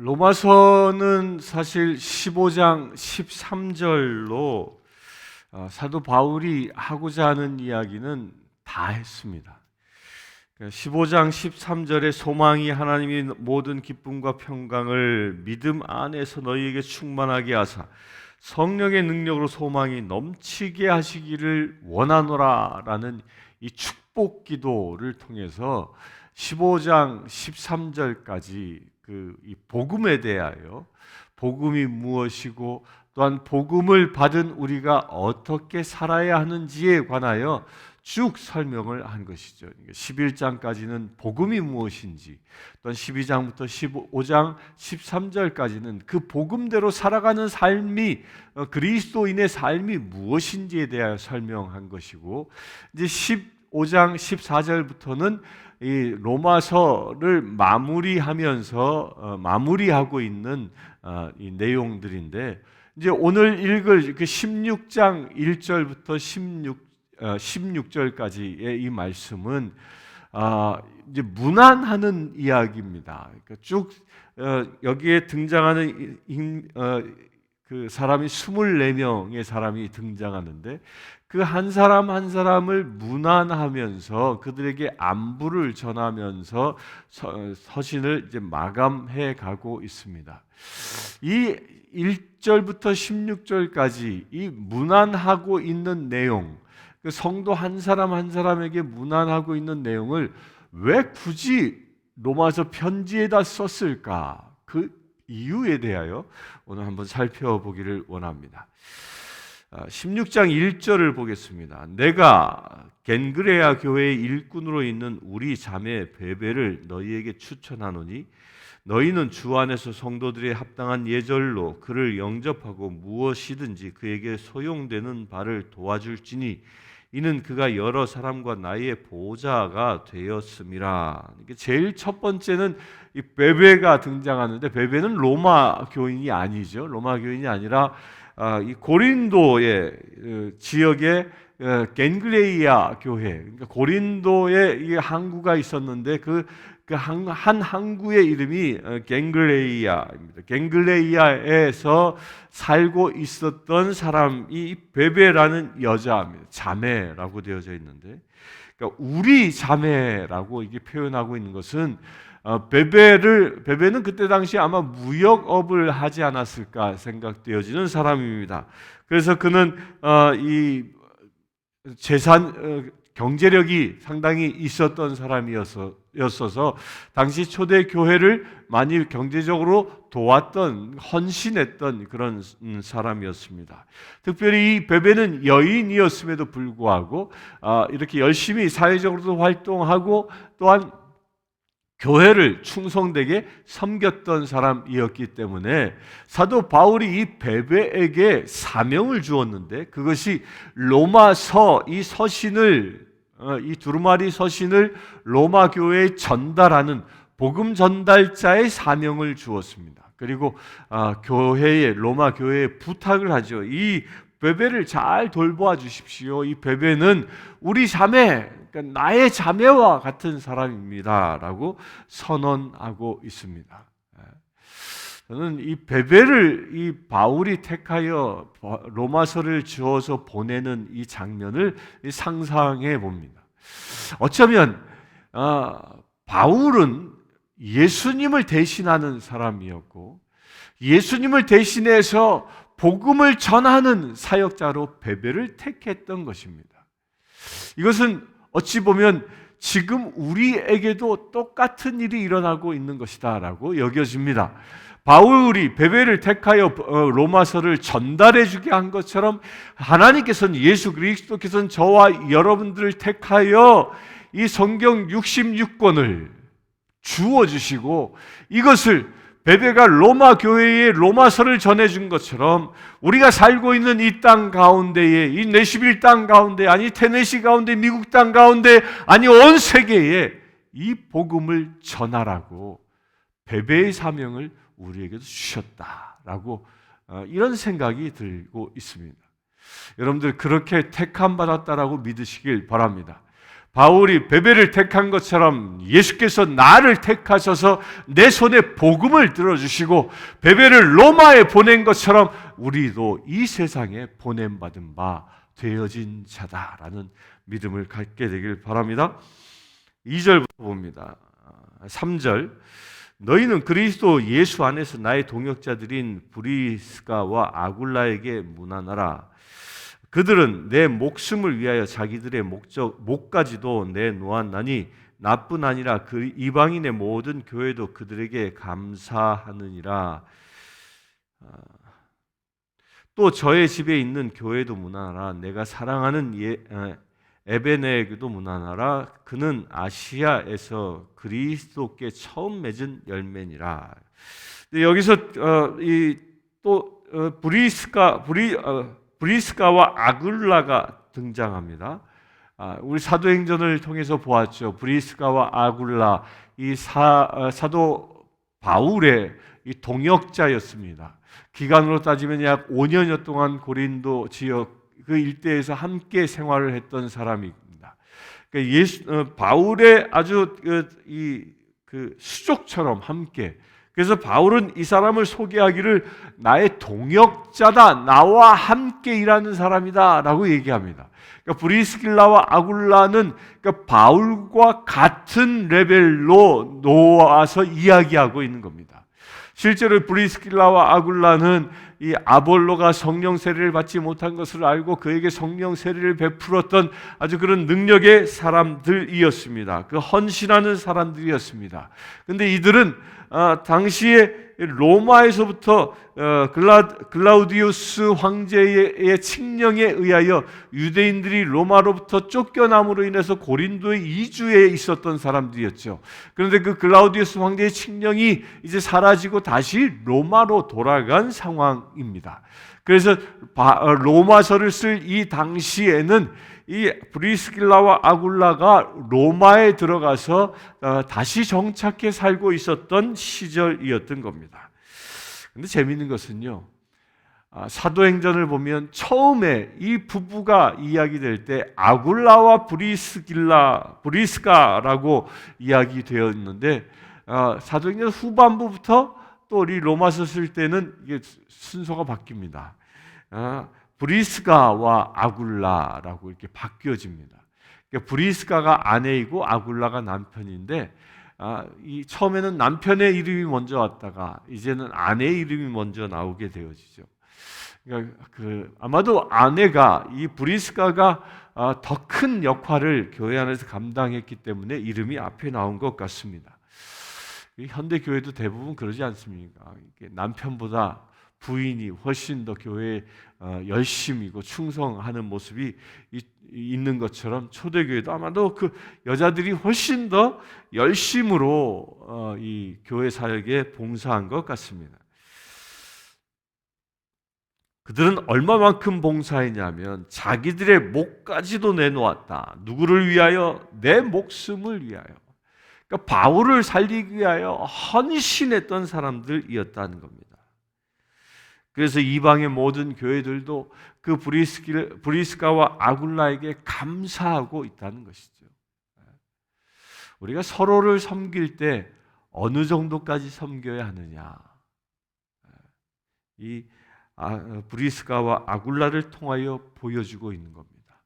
로마서는 사실 15장 13절로 사도 바울이 하고자 하는 이야기는 다 했습니다. 15장 13절에 소망이 하나님이 모든 기쁨과 평강을 믿음 안에서 너희에게 충만하게 하사 성령의 능력으로 소망이 넘치게 하시기를 원하노라 라는 이 축복 기도를 통해서 15장 13절까지 이 복음에 대하여 복음이 무엇이고 또한 복음을 받은 우리가 어떻게 살아야 하는지에 관하여 쭉 설명을 한 것이죠. 11장까지는 복음이 무엇인지, 또한 12장부터 15장 13절까지는 그 복음대로 살아가는 삶이 그리스도인의 삶이 무엇인지에 대하여 설명한 것이고, 이제 15장 14절부터는 이 로마서를 마무리하고 있는 이 내용들인데, 이제 오늘 읽을 그 16장 1절부터 16절까지의 이 말씀은 이제 문안하는 이야기입니다. 그러니까 쭉 여기에 등장하는 그 사람이 24명의 사람이 등장하는데, 그 한 사람 한 사람을 문안하면서 그들에게 안부를 전하면서 서신을 이제 마감해 가고 있습니다. 이 1절부터 16절까지 이 문안하고 있는 내용, 그 성도 한 사람 한 사람에게 문안하고 있는 내용을 왜 굳이 로마서 편지에다 썼을까? 그 이유에 대하여 오늘 한번 살펴보기를 원합니다. 16장 1절을 보겠습니다. 내가 겐그레아 교회의 일꾼으로 있는 우리 자매 베베를 너희에게 추천하노니 너희는 주 안에서 성도들의 합당한 예절로 그를 영접하고 무엇이든지 그에게 소용되는 바를 도와줄지니 이는 그가 여러 사람과 나의 보호자가 되었음이라. 제일 첫 번째는 이 베베가 등장하는데, 베베는 로마 교인이 아니죠. 로마 교인이 아니라 이 고린도의 지역의 겐글레이아 교회, 그러니까 고린도에 이 항구가 있었는데 그 한 항구의 이름이 겐글레이아입니다. 겐글레이아에서 살고 있었던 사람이 베베라는 여자입니다. 자매라고 되어져 있는데, 그러니까 우리 자매라고 이게 표현하고 있는 것은 베베는 그때 당시 아마 무역업을 하지 않았을까 생각되어지는 사람입니다. 그래서 그는 이 재산 경제력이 상당히 있었던 사람이었어서 당시 초대 교회를 많이 경제적으로 도왔던, 헌신했던 그런 사람이었습니다. 특별히 이 베베는 여인이었음에도 불구하고 이렇게 열심히 사회적으로도 활동하고 또한 교회를 충성되게 섬겼던 사람이었기 때문에 사도 바울이 이 베베에게 사명을 주었는데, 그것이 로마서 이 서신을, 이 두루마리 서신을 로마 교회에 전달하는 복음 전달자의 사명을 주었습니다. 그리고 로마 교회에 부탁을 하죠. 이 베베를 잘 돌보아 주십시오. 이 베베는 우리 자매, 그러니까 나의 자매와 같은 사람입니다라고 선언하고 있습니다. 저는 이 베베를 이 바울이 택하여 로마서를 지어서 보내는 이 장면을 상상해 봅니다. 어쩌면 바울은 예수님을 대신하는 사람이었고, 예수님을 대신해서 복음을 전하는 사역자로 베베를 택했던 것입니다. 이것은 어찌 보면 지금 우리에게도 똑같은 일이 일어나고 있는 것이다라고 여겨집니다. 바울이 베베를 택하여 로마서를 전달해 주게 한 것처럼 하나님께서는, 예수 그리스도께서는 저와 여러분들을 택하여 이 성경 66권을 주어주시고, 이것을 베베가 로마 교회에 로마서를 전해준 것처럼 우리가 살고 있는 이 땅 가운데에, 이 내시빌 땅 가운데, 아니 테네시 가운데, 미국 땅 가운데, 아니 온 세계에 이 복음을 전하라고 베베의 사명을 우리에게도 주셨다라고 이런 생각이 들고 있습니다. 여러분들 그렇게 택함 받았다라고 믿으시길 바랍니다. 바울이 베베를 택한 것처럼 예수께서 나를 택하셔서 내 손에 복음을 들어주시고 베베를 로마에 보낸 것처럼 우리도 이 세상에 보냄받은 바 되어진 자다라는 믿음을 갖게 되길 바랍니다. 2절부터 봅니다. 3절, 너희는 그리스도 예수 안에서 나의 동역자들인 브리스가와 아굴라에게 문안하라. 그들은 내 목숨을 위하여 자기들의 목까지도 내놓았나니 나뿐 아니라 그 이방인의 모든 교회도 그들에게 감사하느니라. 또 저의 집에 있는 교회도 문안하라. 내가 사랑하는 에베네에게도 문안하라. 그는 아시아에서 그리스도께 처음 맺은 열매니라. 여기서 브리스가와 아굴라가 등장합니다. 우리 사도행전을 통해서 보았죠. 브리스가와 아굴라, 이 사도 바울의 이 동역자였습니다. 기간으로 따지면 약 5년여 동안 고린도 지역 그 일대에서 함께 생활을 했던 사람입니다. 그러니까 바울의 아주 수족처럼 함께. 그래서 바울은 이 사람을 소개하기를 나의 동역자다, 나와 함께 일하는 사람이다라고 얘기합니다. 그러니까 브리스길라와 아굴라는 그러니까 바울과 같은 레벨로 놓아서 이야기하고 있는 겁니다. 실제로 브리스길라와 아굴라는 이 아볼로가 성령 세례를 받지 못한 것을 알고 그에게 성령 세례를 베풀었던 아주 그런 능력의 사람들이었습니다. 그 헌신하는 사람들이었습니다. 그런데 이들은 당시에 로마에서부터 글라우디우스 황제의 칙령에 의하여 유대인들이 로마로부터 쫓겨남으로 인해서 고린도에 이주해 있었던 사람들이었죠. 그런데 그 글라우디우스 황제의 칙령이 이제 사라지고 다시 로마로 돌아간 상황입니다. 그래서 로마서를 쓸 이 당시에는 이 브리스길라와 아굴라가 로마에 들어가서 다시 정착해 살고 있었던 시절이었던 겁니다. 그런데 재미있는 것은요, 사도행전을 보면 처음에 이 부부가 이야기될 때 아굴라와 브리스가라고 이야기되었는데 사도행전 후반부부터 또 우리 로마서 쓸 때는 이게 순서가 바뀝니다. 브리스가와 아굴라라고 이렇게 바뀌어집니다. 그러니까 브리스가가 아내이고 아굴라가 남편인데 처음에는 남편의 이름이 먼저 왔다가 이제는 아내의 이름이 먼저 나오게 되어지죠. 그러니까 아마도 아내가 이 브리스가가 더 큰 역할을 교회 안에서 감당했기 때문에 이름이 앞에 나온 것 같습니다. 현대 교회도 대부분 그러지 않습니까? 남편보다 부인이 훨씬 더 교회에 열심이고 충성하는 모습이 있는 것처럼 초대교회도 아마도 그 여자들이 훨씬 더 열심으로 이 교회 사역에 봉사한 것 같습니다. 그들은 얼마만큼 봉사했냐면 자기들의 목까지도 내놓았다. 누구를 위하여? 내 목숨을 위하여. 그러니까 바울을 살리기 위하여 헌신했던 사람들이었다는 겁니다. 그래서 이방의 모든 교회들도 그 브리스가와 아굴라에게 감사하고 있다는 것이죠. 우리가 서로를 섬길 때 어느 정도까지 섬겨야 하느냐? 이 브리스가와 아굴라를 통하여 보여주고 있는 겁니다.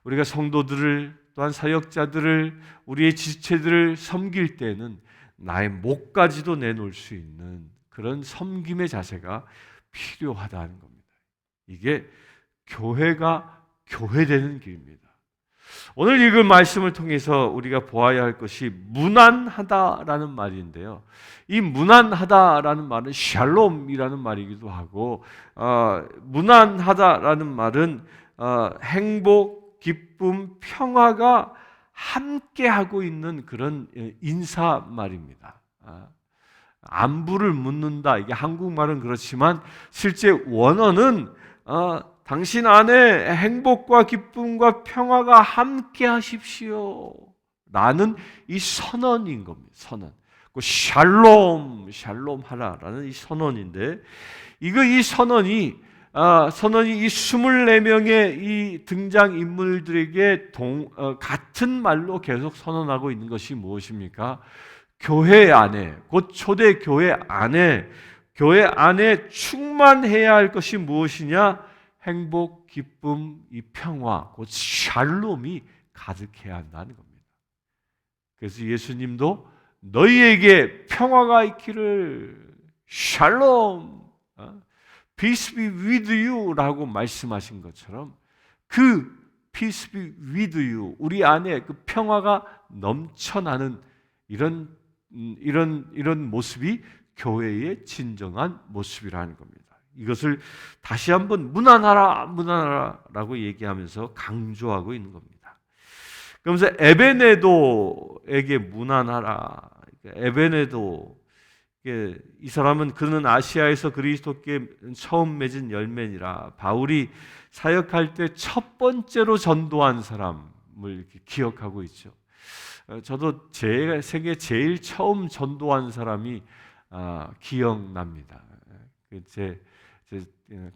우리가 성도들을 또한 사역자들을 우리의 지체들을 섬길 때는 나의 목까지도 내놓을 수 있는 그런 섬김의 자세가 필요하다는 겁니다. 이게 교회가 교회되는 길입니다. 오늘 읽은 말씀을 통해서 우리가 보아야 할 것이 무난하다라는 말인데요. 이 무난하다라는 말은 샬롬이라는 말이기도 하고 무난하다라는 말은 행복, 기쁨, 평화가 함께하고 있는 그런 인사 말입니다. 안부를 묻는다. 이게 한국말은 그렇지만 실제 원어는 당신 안에 행복과 기쁨과 평화가 함께 하십시오 라는 이 선언인 겁니다. 선언. 샬롬 하라라는 이 선언인데 이 선언이 선언이 이 24명의 이 등장 인물들에게 같은 말로 계속 선언하고 있는 것이 무엇입니까? 교회 안에, 곧 초대 교회 안에 충만해야 할 것이 무엇이냐? 행복, 기쁨, 이 평화, 곧 샬롬이 가득해야 한다는 겁니다. 그래서 예수님도 너희에게 평화가 있기를, 샬롬, peace be with you 라고 말씀하신 것처럼 그 peace be with you, 우리 안에 그 평화가 넘쳐나는 이런 모습이 교회의 진정한 모습이라는 겁니다. 이것을 다시 한번 무난하라 라고 얘기하면서 강조하고 있는 겁니다. 그러면서 에베네도에게 무난하라. 에베네도, 이 사람은 그는 아시아에서 그리스도께 처음 맺은 열매니라. 바울이 사역할 때 첫 번째로 전도한 사람을 이렇게 기억하고 있죠. 저도 제 세계 제일 처음 전도한 사람이 기억납니다. 제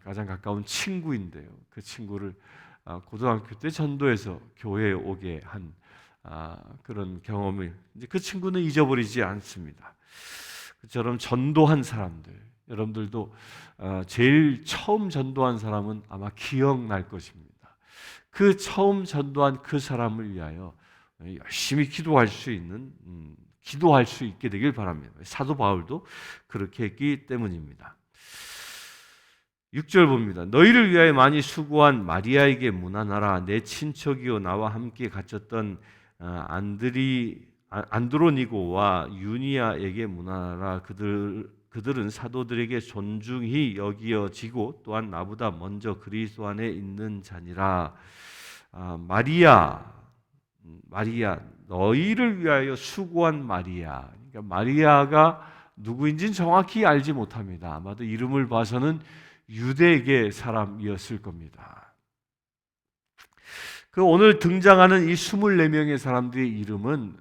가장 가까운 친구인데요. 그 친구를 고등학교 때 전도해서 교회에 오게 한 그런 경험을 이제 그 친구는 잊어버리지 않습니다. 그처럼 전도한 사람들, 여러분들도 제일 처음 전도한 사람은 아마 기억날 것입니다. 그 처음 전도한 그 사람을 위하여 열심히 기도할 수 있게 되길 바랍니다. 사도 바울도 그렇게 했기 때문입니다. 6절 봅니다. 너희를 위하여 많이 수고한 마리아에게 문안하라. 내 친척이요 나와 함께 갇혔던 안드로니고와 유니아에게 문안하라. 그들은 사도들에게 존중히 여기어지고 또한 나보다 먼저 그리스도 안에 있는 자니라. 마리아, 너희를 위하여 수고한 마리아. 그러니까 마리아가 누구인지는 정확히 알지 못합니다. 아마도 이름을 봐서는 유대계 사람이었을 겁니다. 그 오늘 등장하는 이 24명의 사람들의 이름은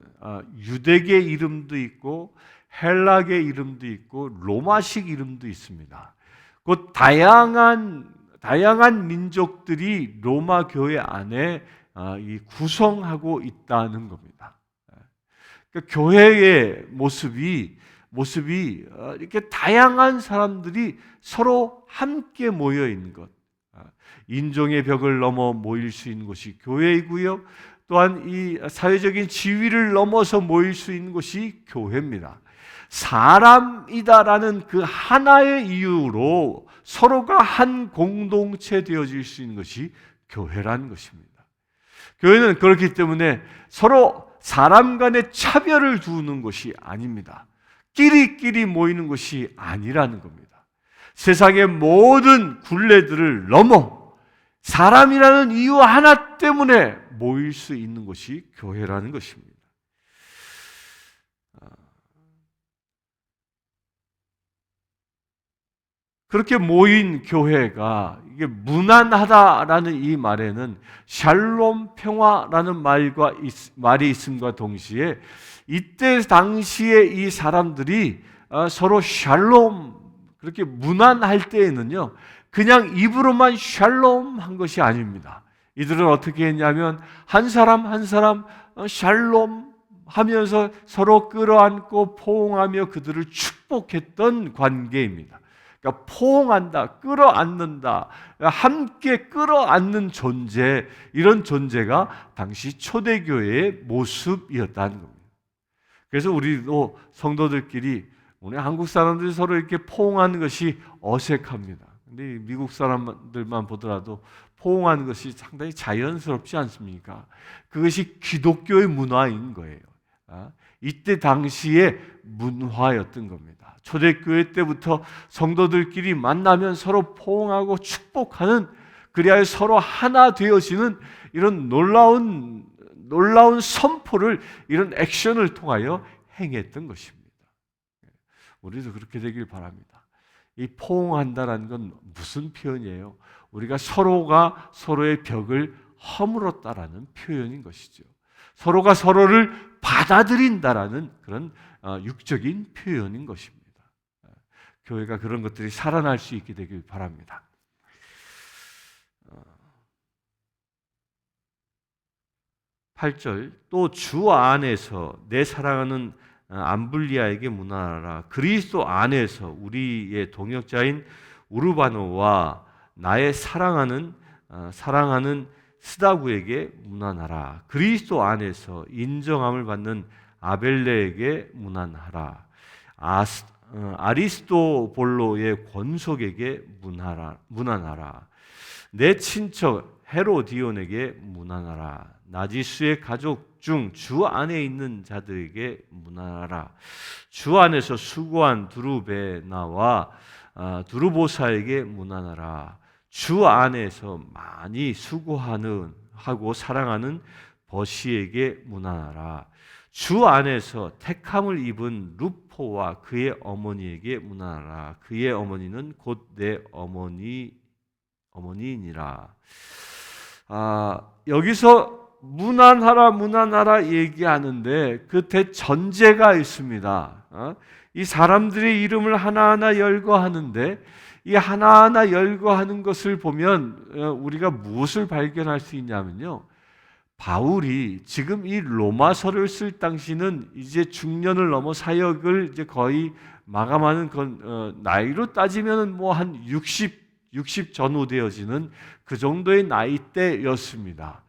유대계 이름도 있고 헬라계 이름도 있고 로마식 이름도 있습니다. 곧 다양한 민족들이 로마 교회 안에 구성하고 있다는 겁니다. 그러니까 교회의 모습이 이렇게 다양한 사람들이 서로 함께 모여 있는 것, 인종의 벽을 넘어 모일 수 있는 곳이 교회이고요. 또한 이 사회적인 지위를 넘어서 모일 수 있는 곳이 교회입니다. 사람이다라는 그 하나의 이유로 서로가 한 공동체 되어질 수 있는 것이 교회라는 것입니다. 교회는 그렇기 때문에 서로 사람 간의 차별을 두는 것이 아닙니다. 끼리끼리 모이는 것이 아니라는 겁니다. 세상의 모든 굴레들을 넘어 사람이라는 이유 하나 때문에 모일 수 있는 것이 교회라는 것입니다. 그렇게 모인 교회가 이게 무난하다라는 이 말에는 샬롬 평화라는 말이 있음과 동시에 이때 당시에 이 사람들이 서로 샬롬 그렇게 무난할 때에는요 그냥 입으로만 샬롬 한 것이 아닙니다. 이들은 어떻게 했냐면 한 사람 한 사람 샬롬 하면서 서로 끌어안고 포옹하며 그들을 축복했던 관계입니다. 그러니까 포옹한다, 끌어안는다, 함께 끌어안는 존재, 이런 존재가 당시 초대교회의 모습이었다는 겁니다. 그래서 우리도 성도들끼리 우리 한국 사람들이 서로 이렇게 포옹하는 것이 어색합니다. 근데 미국 사람들만 보더라도 포옹하는 것이 상당히 자연스럽지 않습니까? 그것이 기독교의 문화인 거예요. 이때 당시의 문화였던 겁니다. 초대교회 때부터 성도들끼리 만나면 서로 포옹하고 축복하는, 그리하여 서로 하나 되어지는 이런 놀라운 선포를, 이런 액션을 통하여 행했던 것입니다. 우리도 그렇게 되길 바랍니다. 이 포옹한다라는 건 무슨 표현이에요? 우리가 서로가 서로의 벽을 허물었다라는 표현인 것이죠. 서로가 서로를 받아들인다라는 그런 육적인 표현인 것입니다. 교회가 그런 것들이 살아날 수 있게 되길 바랍니다. 8절 또 주 안에서 내 사랑하는 암블리아에게 문안하라. 그리스도 안에서 우리의 동역자인 우르바노와 나의 사랑하는 스다구에게 문안하라. 그리스도 안에서 인정함을 받는 아벨레에게 문안하라. 아리스토볼로의 권속에게 문안하라. 내 친척 헤로디온에게 문안하라. 나지수의 가족 중 주 안에 있는 자들에게 문안하라. 주 안에서 수고한 두루베나와 두루보사에게 문안하라. 주 안에서 많이 하고 사랑하는 버시에게 문안하라. 주 안에서 택함을 입은 루포와 그의 어머니에게 문안하라. 그의 어머니는 곧 내 어머니이니라. 여기서 문안하라 얘기하는데 그 대전제가 있습니다. 이 사람들의 이름을 하나하나 열거하는데 이 하나하나 열거하는 것을 보면 우리가 무엇을 발견할 수 있냐면요. 바울이 지금 이 로마서를 쓸 당시는 이제 중년을 넘어 사역을 이제 거의 마감하는 나이로 따지면 뭐 한 60 전후 되어지는 그 정도의 나이대였습니다.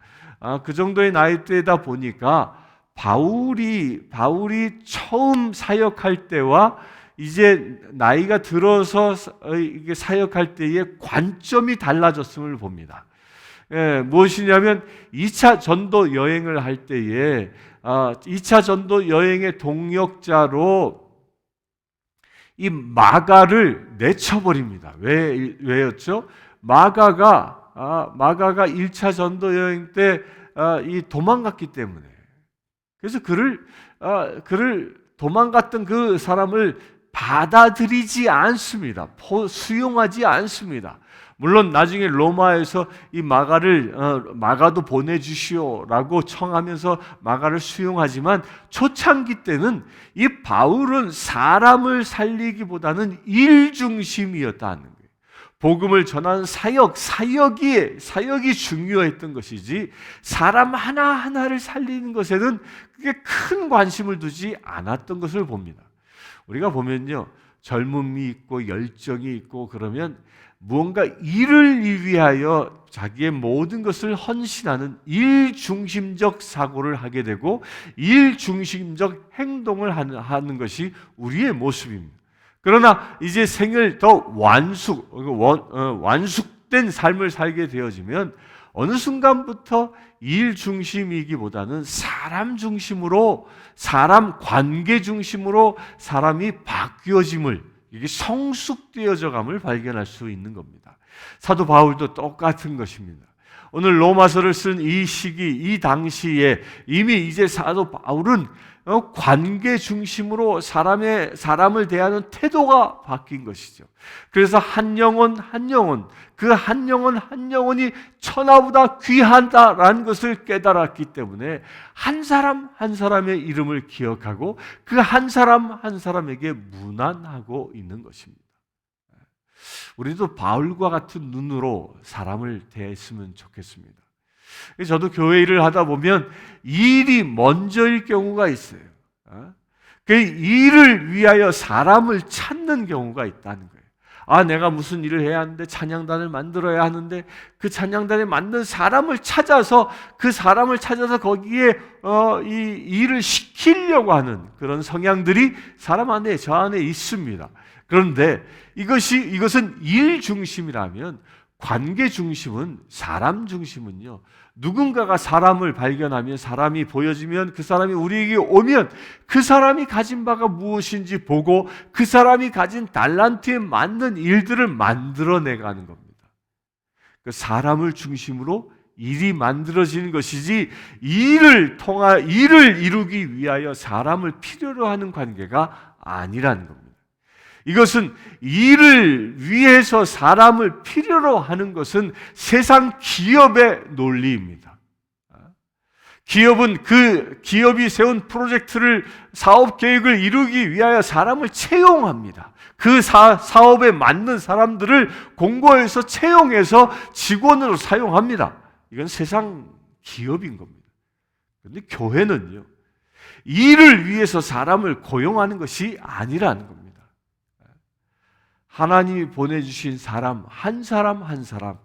그 정도의 나이대다 보니까 바울이 처음 사역할 때와 이제 나이가 들어서 이게 사역할 때의 관점이 달라졌음을 봅니다. 무엇이냐면 2차 전도 여행을 할 때에 2차 전도 여행의 동역자로 이 마가를 내쳐버립니다. 왜였죠? 마가가 1차 전도 여행 때 도망갔기 때문에. 그래서 그를 도망갔던 그 사람을 받아들이지 않습니다. 수용하지 않습니다. 물론 나중에 로마에서 이 마가도 보내주시오라고 청하면서 마가를 수용하지만 초창기 때는 이 바울은 사람을 살리기보다는 일 중심이었다는 거예요. 복음을 전하는 사역이 중요했던 것이지 사람 하나하나를 살리는 것에는 그게 큰 관심을 두지 않았던 것을 봅니다. 우리가 보면요, 젊음이 있고 열정이 있고 그러면 무언가 일을 위하여 자기의 모든 것을 헌신하는 일중심적 사고를 하게 되고 일중심적 행동을 하는 것이 우리의 모습입니다. 그러나 이제 생을 더 완숙된 삶을 살게 되어지면 어느 순간부터 일 중심이기보다는 사람 중심으로, 사람 관계 중심으로 사람이 바뀌어짐을, 이게 성숙되어져 감을 발견할 수 있는 겁니다. 사도 바울도 똑같은 것입니다. 오늘 로마서를 쓴 이 시기, 이 당시에 이미 이제 사도 바울은 관계 중심으로 사람을 대하는 태도가 바뀐 것이죠. 그래서 한 영혼, 그 한 영혼이 천하보다 귀하다라는 것을 깨달았기 때문에 한 사람 한 사람의 이름을 기억하고 그 한 사람 한 사람에게 문안하고 있는 것입니다. 우리도 바울과 같은 눈으로 사람을 대했으면 좋겠습니다. 저도 교회 일을 하다 보면 일이 먼저일 경우가 있어요. 그 일을 위하여 사람을 찾는 경우가 있다는 거예요. 내가 무슨 일을 해야 하는데 찬양단을 만들어야 하는데 그 찬양단에 맞는 사람을 찾아서 거기에 이 일을 시키려고 하는 그런 성향들이 사람 안에, 저 안에 있습니다. 그런데 이것은 일 중심이라면 관계 중심은, 사람 중심은요, 누군가가 사람을 발견하면, 사람이 보여지면, 그 사람이 우리에게 오면 그 사람이 가진 바가 무엇인지 보고 그 사람이 가진 달란트에 맞는 일들을 만들어내가는 겁니다. 그 사람을 중심으로 일이 만들어지는 것이지 일을 이루기 위하여 사람을 필요로 하는 관계가 아니라는 겁니다. 이것은 일을 위해서 사람을 필요로 하는 것은 세상 기업의 논리입니다. 기업은 그 기업이 세운 프로젝트를, 사업 계획을 이루기 위하여 사람을 채용합니다. 그 사업에 맞는 사람들을 공고해서 채용해서 직원으로 사용합니다. 이건 세상 기업인 겁니다. 그런데 교회는요, 일을 위해서 사람을 고용하는 것이 아니라는 겁니다. 하나님이 보내주신 사람 한 사람 한 사람,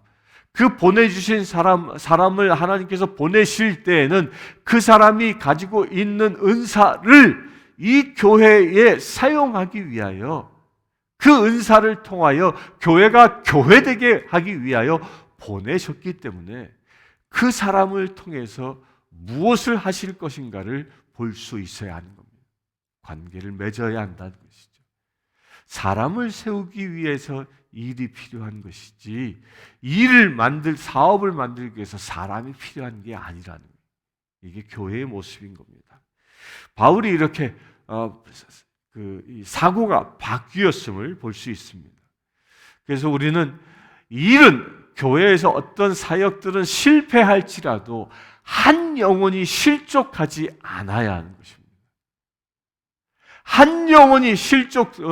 그 보내주신 사람을 하나님께서 보내실 때에는 그 사람이 가지고 있는 은사를 이 교회에 사용하기 위하여, 그 은사를 통하여 교회가 교회되게 하기 위하여 보내셨기 때문에 그 사람을 통해서 무엇을 하실 것인가를 볼 수 있어야 하는 겁니다. 관계를 맺어야 한다는 것이죠. 사람을 세우기 위해서 일이 필요한 것이지, 사업을 만들기 위해서 사람이 필요한 게 아니라는 거예요. 이게 교회의 모습인 겁니다. 바울이 이렇게 이 사고가 바뀌었음을 볼 수 있습니다. 그래서 우리는 교회에서 어떤 사역들은 실패할지라도 한 영혼이 실족하지 않아야 하는 것입니다. 한 영혼이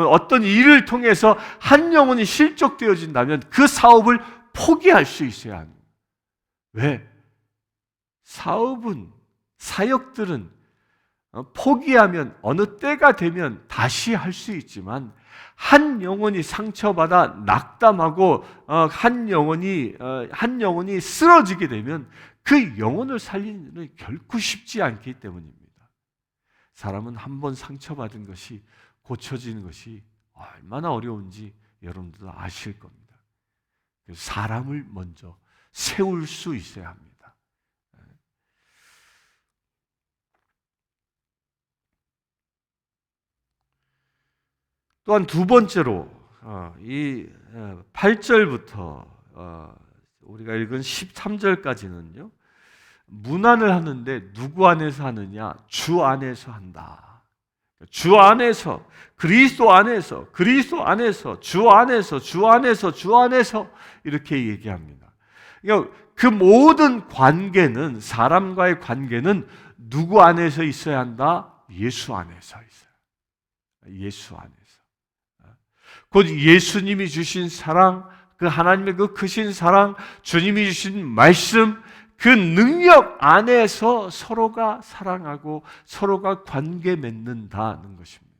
어떤 일을 통해서 한 영혼이 실족되어진다면 그 사업을 포기할 수 있어야 합니다. 왜? 사역들은 포기하면 어느 때가 되면 다시 할 수 있지만, 한 영혼이 상처받아 낙담하고 한 영혼이 쓰러지게 되면 그 영혼을 살리는 일은 결코 쉽지 않기 때문입니다. 사람은 한 번 상처받은 것이 고쳐지는 것이 얼마나 어려운지 여러분들도 아실 겁니다. 그래서 사람을 먼저 세울 수 있어야 합니다. 또한 두 번째로 이 8절부터 우리가 읽은 13절까지는요, 문안을 하는데 누구 안에서 하느냐? 주 안에서 한다. 주 안에서, 그리스도 안에서, 주 안에서 이렇게 얘기합니다. 그러니까 그 모든 관계는, 사람과의 관계는 누구 안에서 있어야 한다? 예수 안에서 있어요. 예수 안에서. 곧 예수님이 주신 사랑, 그 하나님의 그 크신 사랑, 주님이 주신 말씀, 그 능력 안에서 서로가 사랑하고 서로가 관계 맺는다는 것입니다.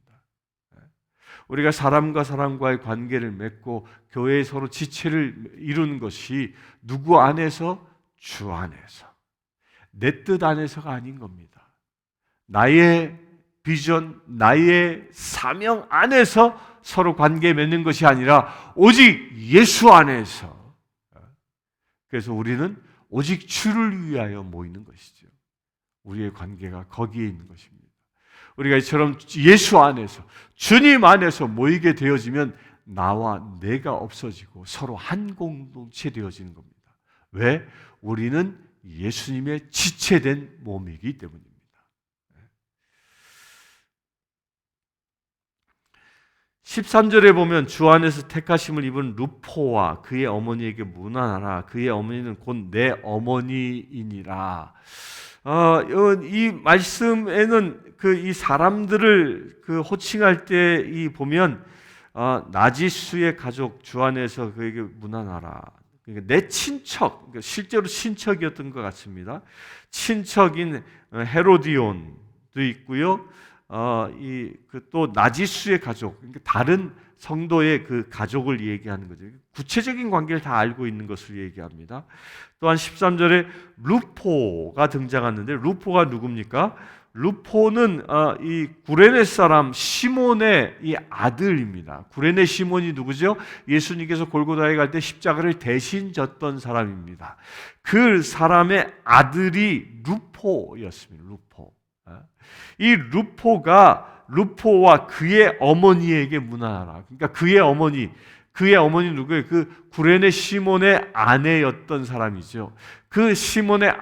우리가 사람과의 관계를 맺고 교회에 서로 지체를 이루는 것이 누구 안에서? 주 안에서. 내 뜻 안에서가 아닌 겁니다. 나의 비전, 나의 사명 안에서 서로 관계 맺는 것이 아니라 오직 예수 안에서. 그래서 우리는 오직 주를 위하여 모이는 것이죠. 우리의 관계가 거기에 있는 것입니다. 우리가 이처럼 예수 안에서, 주님 안에서 모이게 되어지면 나와 내가 없어지고 서로 한 공동체 되어지는 겁니다. 왜? 우리는 예수님의 지체된 몸이기 때문입니다. 13절에 보면 주 안에서 택하심을 입은 루포와 그의 어머니에게 문안하라. 그의 어머니는 곧 내 어머니이니라. 이 말씀에는 이 사람들을 호칭할 때 보면 나지수의 가족 주 안에서 그에게 문안하라. 그러니까 내 친척, 그러니까 실제로 친척이었던 것 같습니다. 친척인 헤로디온도 있고요. 또 나지수의 가족, 그러니까 다른 성도의 그 가족을 얘기하는 거죠. 구체적인 관계를 다 알고 있는 것을 얘기합니다. 또한 13절에 루포가 등장하는데, 루포가 누굽니까? 루포는 이 구레네 사람 시몬의 이 아들입니다. 구레네 시몬이 누구죠? 예수님께서 골고다에 갈 때 십자가를 대신 졌던 사람입니다. 그 사람의 아들이 루포였습니다. 루포. 이 루포와 그의 어머니에게 문안하라. 그러니까 그의 어머니 누구예요? 그 구레네 시몬의 아내였던 사람이죠. 그 시몬의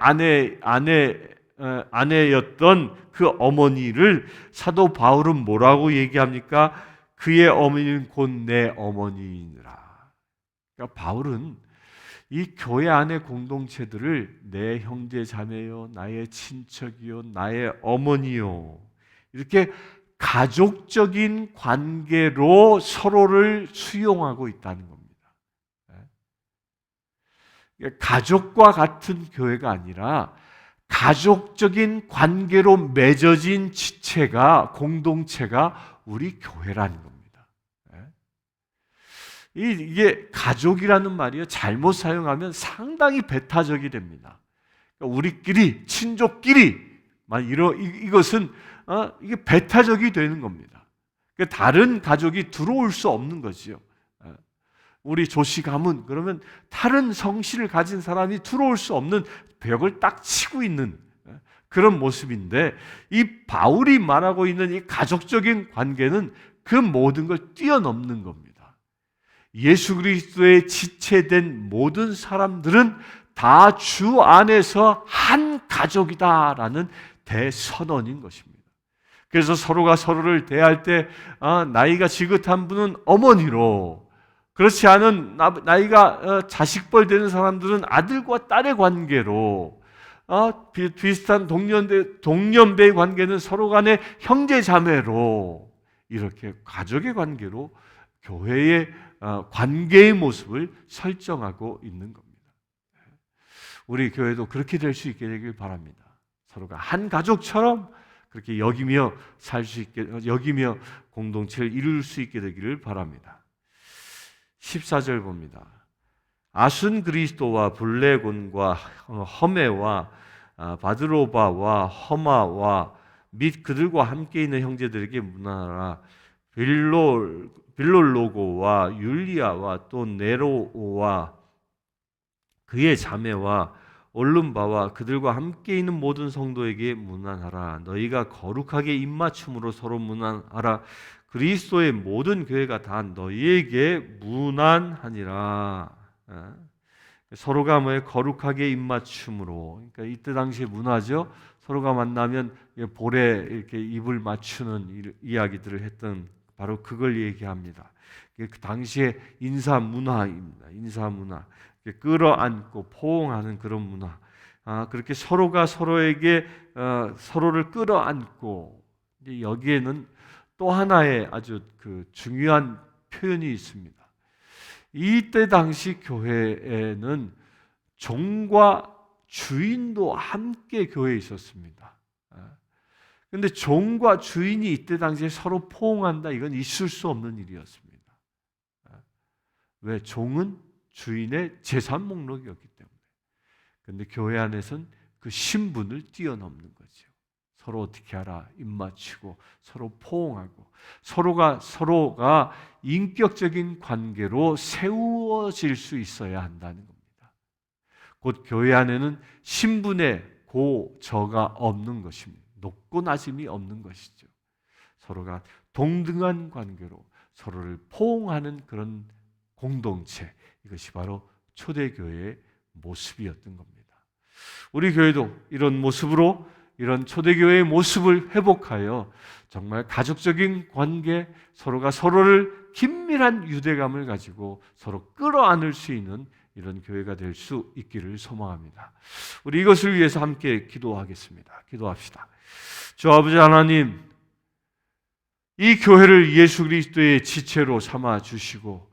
아내였던 그 어머니를 사도 바울은 뭐라고 얘기합니까? 그의 어머니는 곧 내 어머니이니라. 그러니까 바울은 이 교회 안의 공동체들을 내 형제 자매요, 나의 친척이요, 나의 어머니요, 이렇게 가족적인 관계로 서로를 수용하고 있다는 겁니다. 가족과 같은 교회가 아니라 가족적인 관계로 맺어진 지체가, 공동체가 우리 교회라는 겁니다. 이게 가족이라는 말이요, 잘못 사용하면 상당히 배타적이 됩니다. 그러니까 우리끼리, 친족끼리 이것은 이게 배타적이 되는 겁니다. 그러니까 다른 가족이 들어올 수 없는 거지요. 우리 조씨 가문 그러면 다른 성씨를 가진 사람이 들어올 수 없는 벽을 딱 치고 있는 그런 모습인데, 이 바울이 말하고 있는 이 가족적인 관계는 그 모든 걸 뛰어넘는 겁니다. 예수 그리스도의 지체된 모든 사람들은 다 주 안에서 한 가족이다라는 대선언인 것입니다. 그래서 서로가 서로를 대할 때 나이가 지긋한 분은 어머니로, 그렇지 않은 나이가 자식뻘 되는 사람들은 아들과 딸의 관계로, 비슷한 동년배의 관계는 서로 간의 형제 자매로, 이렇게 가족의 관계로 교회의 관계의 모습을 설정하고 있는 겁니다. 우리 교회도 그렇게 될 수 있게 되길 바랍니다. 서로가 한 가족처럼 그렇게 여기며 살 수 있게, 여기며 공동체를 이룰 수 있게 되기를 바랍니다. 14절 봅니다. 아순 그리스도와 블레곤과 허메와 바드로바와 허마와 및 그들과 함께 있는 형제들에게 문하라. 빌롤로고와 율리아와 또 네로와 그의 자매와 올름바와 그들과 함께 있는 모든 성도에게 문안하라. 너희가 거룩하게 입맞춤으로 서로 문안하라. 그리스도의 모든 교회가 다 너희에게 문안하니라. 서로가 거룩하게 입맞춤으로, 그러니까 이때 당시에 문화죠. 서로가 만나면 볼에 이렇게 입을 맞추는 이야기들을 했던 바로 그걸 얘기합니다. 그 당시에 인사 문화입니다. 인사 문화. 끌어안고 포옹하는 그런 문화. 그렇게 서로가 서로에게 서로를 끌어안고, 여기에는 또 하나의 아주 중요한 표현이 있습니다. 이때 당시 교회에는 종과 주인도 함께 교회에 있었습니다. 그런데 종과 주인이 이때 당시에 서로 포옹한다, 이건 있을 수 없는 일이었습니다. 왜? 종은 주인의 재산 목록이었기 때문에. 그런데 교회 안에서는 그 신분을 뛰어넘는 거죠. 서로 어떻게 하라, 입맞추고 서로 포옹하고 서로가 인격적인 관계로 세워질 수 있어야 한다는 겁니다. 곧 교회 안에는 신분의 고저가 없는 것입니다. 높고 낮음이 없는 것이죠. 서로가 동등한 관계로 서로를 포옹하는 그런 공동체, 이것이 바로 초대교회의 모습이었던 겁니다. 우리 교회도 이런 모습으로, 이런 초대교회의 모습을 회복하여 정말 가족적인 관계, 서로가 서로를 긴밀한 유대감을 가지고 서로 끌어안을 수 있는 이런 교회가 될 수 있기를 소망합니다. 우리 이것을 위해서 함께 기도하겠습니다. 기도합시다. 주 아버지 하나님, 이 교회를 예수 그리스도의 지체로 삼아 주시고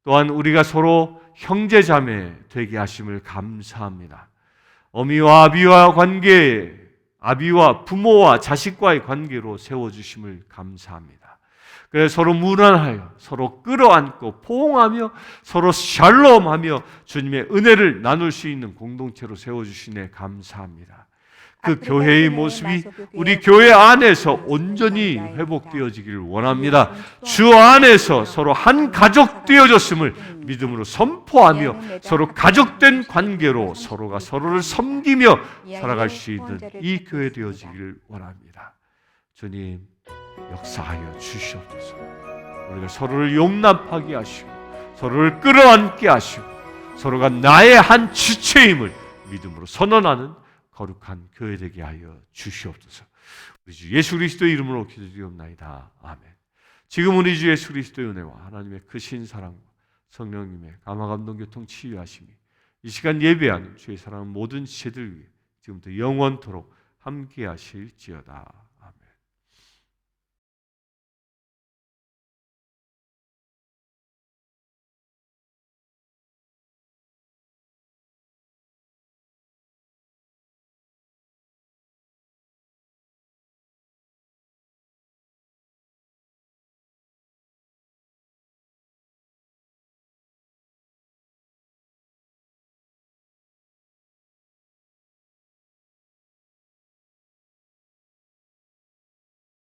또한 우리가 서로 형제자매 되게 하심을 감사합니다. 어미와 아비와 관계, 아비와 부모와 자식과의 관계로 세워주심을 감사합니다. 그래서 서로 무난하여 서로 끌어안고 포옹하며 서로 샬롬하며 주님의 은혜를 나눌 수 있는 공동체로 세워주시네 감사합니다. 그 교회의 모습이 우리 교회 안에서 온전히 회복되어지기를 원합니다. 주 안에서 서로 한 가족 되어졌음을 믿음으로 선포하며 서로 가족된 관계로 서로가 서로를 섬기며 살아갈 수 있는 이 교회 되어지기를 원합니다. 주님, 역사하여 주시옵소서. 우리가 서로를 용납하게 하시고 서로를 끌어안게 하시고 서로가 나의 한 지체임을 믿음으로 선언하는 거룩한 교회 되게 하여 주시옵소서. 우리 주 예수 그리스도의 이름으로 기도드리옵나이다. 아멘. 지금 우리 주 예수 그리스도의 은혜와 하나님의 크신 사랑과 성령님의 감화 감동 교통 치유하심이 이 시간 예배하는 주의 사랑하는 모든 지체들 위해 지금부터 영원토록 함께 하실지어다.